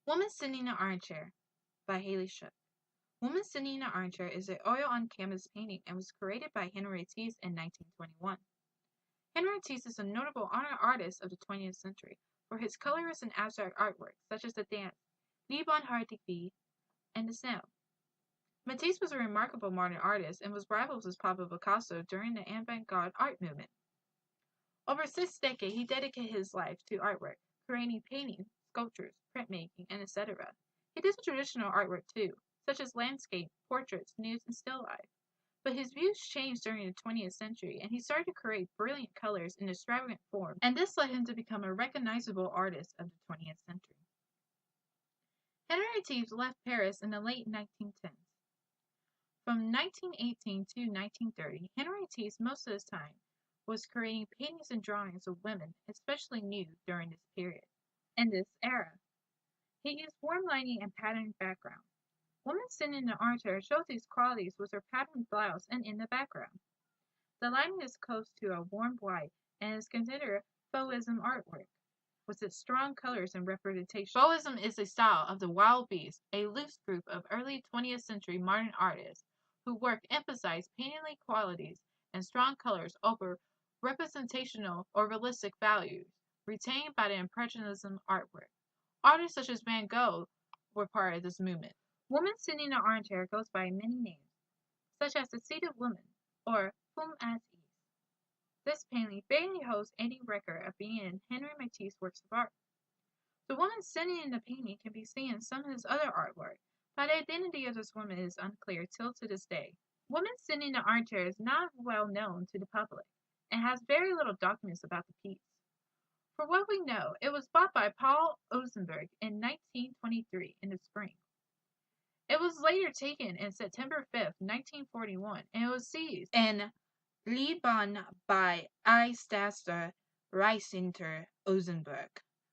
Woman Sitting in an Armchair by Haley Shook. Woman Sitting in an Armchair is an oil-on-canvas painting and was created by Henry Matisse in 1921. Henry Matisse is a notable artist of the 20th century for his colorist and abstract artwork, such as the dance Wie Barmherzig wie and the Snow. Matisse was a remarkable modern artist and was rivaled with Pablo Picasso during the avant-garde art movement. Over 6 decades, he dedicated his life to artwork, creating paintings, sculptures, printmaking, and etc. He did traditional artwork too, such as landscape, portraits, nudes, and still life. But his views changed during the 20th century, and he started to create brilliant colors in extravagant forms, and this led him to become a recognizable artist of the 20th century. Henri Matisse left Paris in the late 1910s. From 1918 to 1930, Henri Matisse most of his time was creating paintings and drawings of women, especially nude, during this period. In this era, he used warm lighting and patterned background. Woman Sitting in the Armchair shows these qualities with her patterned blouse and in the background. The lighting is close to a warm white and is considered Fauvism artwork, with its strong colors and representation. Fauvism is a style of the Wild Beast, a loose group of early 20th century modern artists whose work emphasized painterly qualities and strong colors over representational or realistic values retained by the Impressionism artwork. Artists such as Van Gogh were part of this movement. Woman Sitting in an Armchair goes by many names, such as the Seated Woman or Femme at Ease. This painting barely holds any record of being in Henri Matisse's works of art. The woman sitting in the painting can be seen in some of his other artwork, but the identity of this woman is unclear till to this day. Woman Sitting in the Armchair is not well known to the public and has very little documents about the piece. For what we know, it was bought by Paul Ozenberg in 1923 in the spring. It was later taken in September 5, 1941, and it was seized in Liban by Eistaster Reichsinter Ozenberg,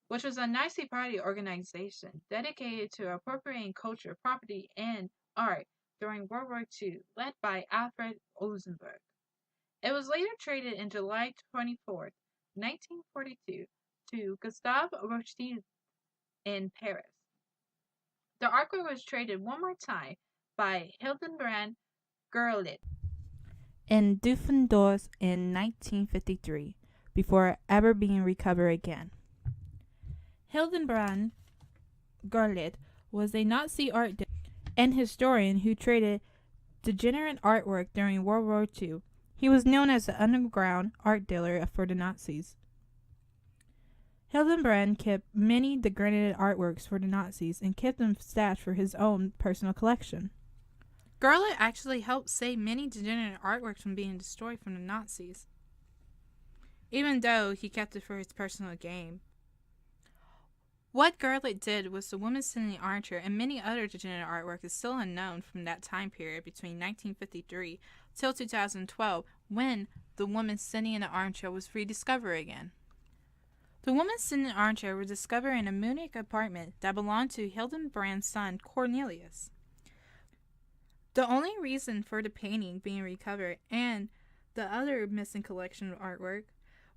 which was a Nazi Party organization dedicated to appropriating culture, property, and art during World War II, led by Alfred Ozenberg. It was later traded in July 24, 1942, to Gustave Rothschild in Paris. The artwork was traded one more time by Hildenbrand Gerlit in Düsseldorf in 1953, before ever being recovered again. Hildenbrand Gerlit was a Nazi art dealer and historian who traded degenerate artwork during World War II. He was known as the underground art dealer for the Nazis. Hildenbrand kept many degraded artworks for the Nazis and kept them stashed for his own personal collection. Gerlit actually helped save many degenerate artworks from being destroyed from the Nazis, even though he kept it for his personal gain. What Gerlit did was the Woman Sitting in the Armchair and many other degenerate artwork is still unknown from that time period between 1953 till 2012, when the Woman Sitting in the Armchair was rediscovered again. The Woman Sitting in the Armchair was discovered in a Munich apartment that belonged to Hildenbrand's son Cornelius. The only reason for the painting being recovered and the other missing collection of artwork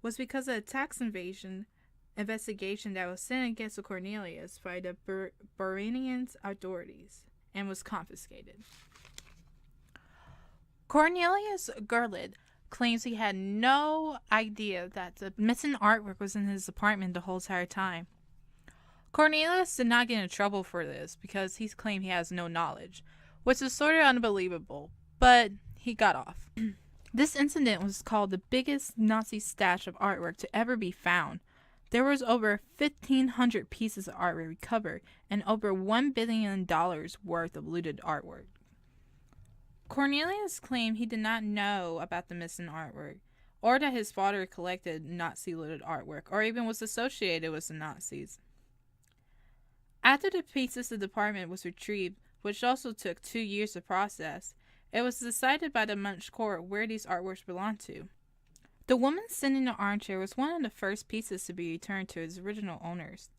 was because of a tax invasion investigation that was sent against Cornelius by the Bavarian authorities and was confiscated. Cornelius Gerlit claims he had no idea that the missing artwork was in his apartment the whole entire time. Cornelius did not get in trouble for this because he claimed he has no knowledge, which is sort of unbelievable, but he got off. This incident was called the biggest Nazi stash of artwork to ever be found. There was over 1,500 pieces of artwork recovered and over $1 billion worth of looted artwork. Cornelius claimed he did not know about the missing artwork, or that his father collected Nazi-looted artwork, or even was associated with the Nazis. After the pieces of the apartment was retrieved, which also took 2 years to process, it was decided by the Munch court where these artworks belonged to. The Woman Sitting in the Armchair was one of the first pieces to be returned to its original owners.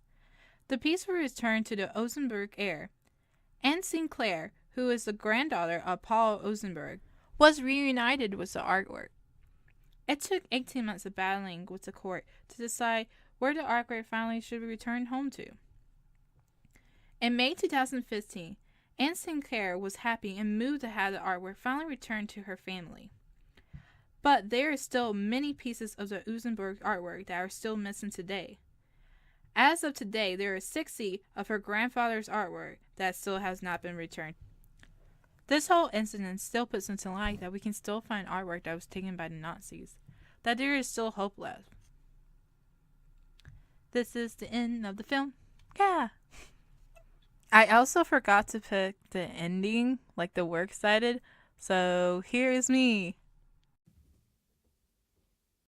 The piece was returned to the Ozenberg heir. Anne Sinclair, who is the granddaughter of Paul Ozenberg, was reunited with the artwork. It took 18 months of battling with the court to decide where the artwork finally should be returned home to. In May 2015, Anne Sinclair was happy and moved to have the artwork finally returned to her family. But there are still many pieces of the Usenberg artwork that are still missing today. As of today, there are 60 of her grandfather's artwork that still has not been returned. This whole incident still puts into light that we can still find artwork that was taken by the Nazis, that there is still hope left. This is the end of the film. Yeah. I also forgot to pick the ending, like the works cited, so here is me.